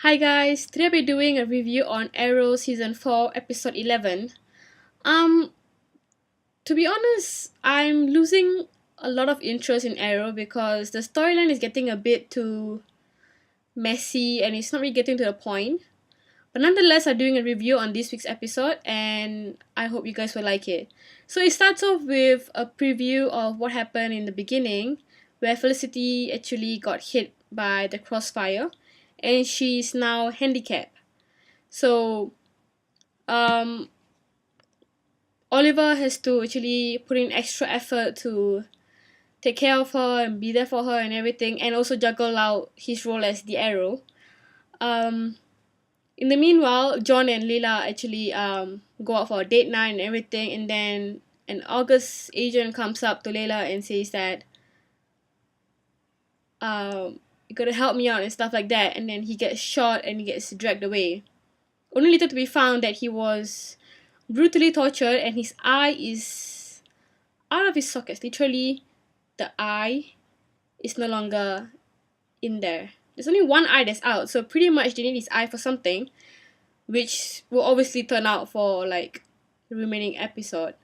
Hi guys, today we're doing a review on Arrow Season 4, Episode 11. Um, to be honest, I'm losing a lot of interest in Arrow because the storyline is getting a bit too messy and it's not really getting to the point. But nonetheless, I'm doing a review on this week's episode and I hope you guys will like it. So it starts off with a preview of what happened in the beginning, where Felicity actually got hit by the crossfire and she's now handicapped. So um, Oliver has to actually put in extra effort to take care of her and be there for her and everything, and also juggle out his role as the Arrow. Um, in the meanwhile, John and Leela actually go out for a date night and everything, and then an August agent comes up to Leela and says that you gotta help me out and stuff like that, and then he gets shot and he gets dragged away. Only later to be found that he was brutally tortured and his eye is out of his sockets. Literally, the eye is no longer in there. There's only one eye that's out, so pretty much they need his eye for something, which will obviously turn out for like the remaining episode.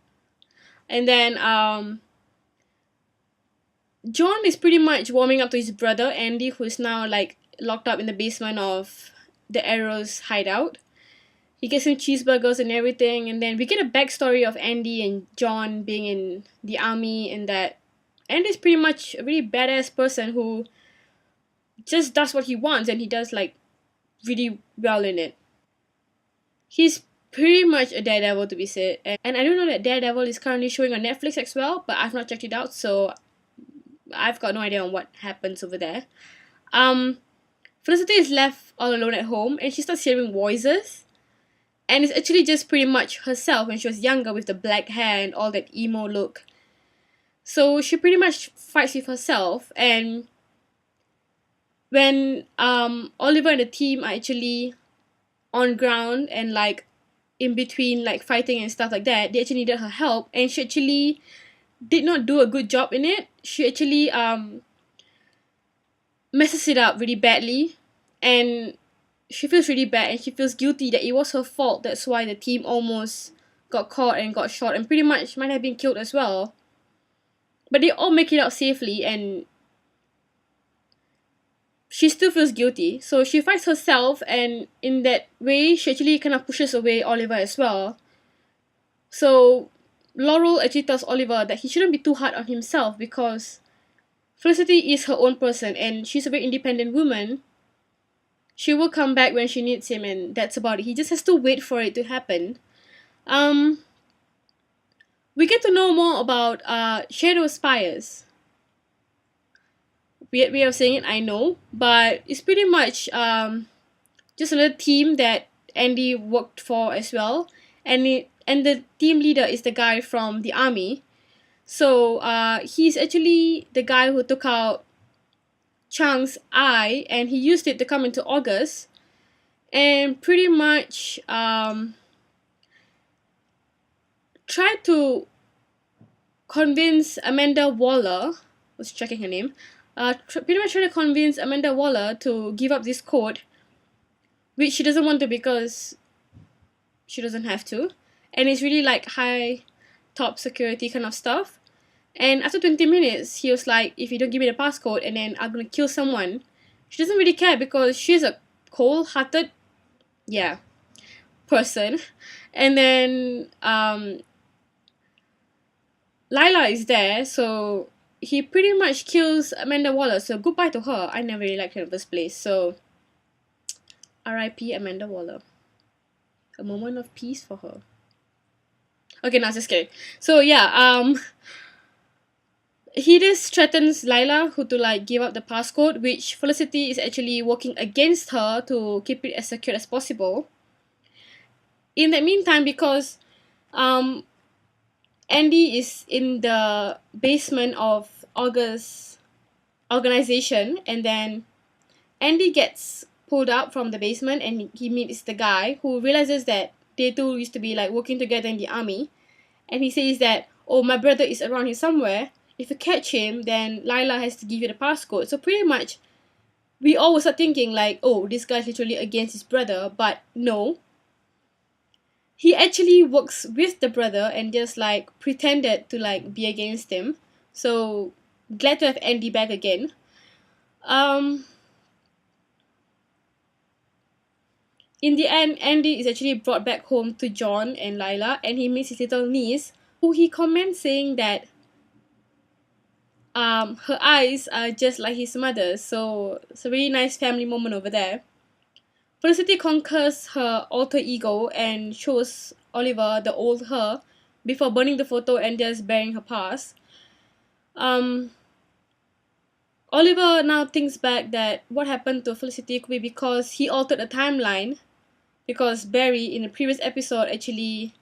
And then John is pretty much warming up to his brother Andy, who is now like locked up in the basement of the Arrow's hideout. He gets some cheeseburgers and everything, and then we get a backstory of Andy and John being in the army, and that Andy's pretty much a really badass person who just does what he wants, and he does like really well in it. He's pretty much a daredevil, to be said, and I don't know that Daredevil is currently showing on Netflix as well, but I've not checked it out, so I've got no idea on what happens over there. Felicity is left all alone at home, and she starts hearing voices. And it's actually just pretty much herself when she was younger with the black hair and all that emo look. So she pretty much fights with herself, and when Oliver and the team are actually on ground and like in between like fighting and stuff like that, they actually needed her help, and she actually did not do a good job in it. She actually messes it up really badly, and she feels really bad and she feels guilty that it was her fault. That's why the team almost got caught and got shot and pretty much might have been killed as well. But they all make it out safely, and she still feels guilty. So she fights herself, and in that way she actually kind of pushes away Oliver as well. So Laurel actually tells Oliver that he shouldn't be too hard on himself because Felicity is her own person and she's a very independent woman. She will come back when she needs him, and that's about it. He just has to wait for it to happen. We get to know more about Shadow Spires. Weird way of saying it, I know, but it's pretty much just another team that Andy worked for as well, and the team leader is the guy from the army. So he's actually the guy who took out Chang's eye, and he used it to come into August and pretty much tried to convince Amanda Waller, was checking her name, pretty much trying to convince Amanda Waller to give up this code, which she doesn't want to because she doesn't have to, and it's really like high top security kind of stuff. And after 20 minutes, he was like, if you don't give me the passcode, and then I'm gonna kill someone. She doesn't really care because she's a cold-hearted, person. And then, Lila is there, so he pretty much kills Amanda Waller. So goodbye to her. I never really liked her in the first place. So, R.I.P. Amanda Waller. A moment of peace for her. Okay, no, just kidding. So yeah, he just threatens Lila who to like give up the passcode, which Felicity is actually working against her to keep it as secure as possible. In the meantime, because Andy is in the basement of August's organization, and then Andy gets pulled out from the basement and he meets the guy who realizes that they two used to be like working together in the army, and he says that, oh, my brother is around here somewhere. If you catch him, then Lila has to give you the passcode. So pretty much we all were start thinking like, oh, this guy's literally against his brother, but no, he actually works with the brother and just like pretended to like be against him. So glad to have Andy back again. Um, in the end, Andy is actually brought back home to John and Lila, and he meets his little niece, who he comments saying that her eyes are just like his mother's. So it's a really nice family moment over there. Felicity conquers her alter ego and shows Oliver the old her before burning the photo and just burying her past. Um, Oliver now thinks back that what happened to Felicity could be because he altered the timeline, because Barry in the previous episode actually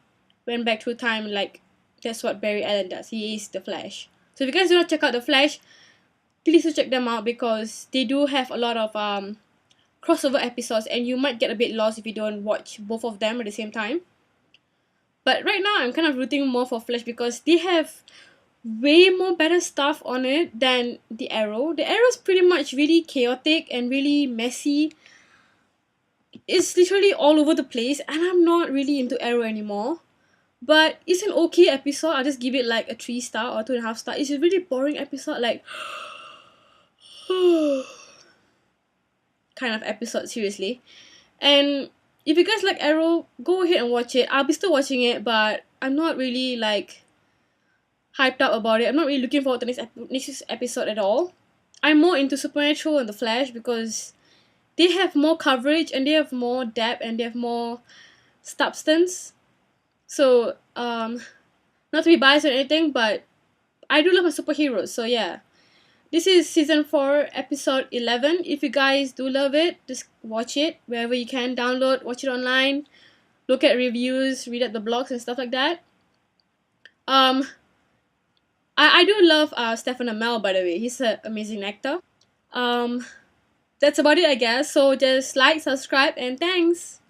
went back through time. Like, that's what Barry Allen does. He is the Flash. So if you guys do not check out the Flash, please do check them out because they do have a lot of crossover episodes, and you might get a bit lost if you don't watch both of them at the same time. But right now I'm kind of rooting more for Flash because they have way more better stuff on it than the Arrow. The Arrow is pretty much really chaotic and really messy. It's literally all over the place, and I'm not really into Arrow anymore. But it's an okay episode. I'll just give it like a 3 star or 2.5 star. It's a really boring episode, like kind of episode, seriously. And if you guys like Arrow, go ahead and watch it. I'll be still watching it, but I'm not really like hyped up about it. I'm not really looking forward to next episode at all. I'm more into Supernatural and The Flash because they have more coverage and they have more depth and they have more substance. So, not to be biased or anything, but I do love my superheroes. So yeah, this is season 4, episode 11. If you guys do love it, just watch it wherever you can. Download, watch it online, look at reviews, read at the blogs and stuff like that. I do love Stephen Amell, by the way. He's an amazing actor. That's about it, I guess. So just like, subscribe, and thanks.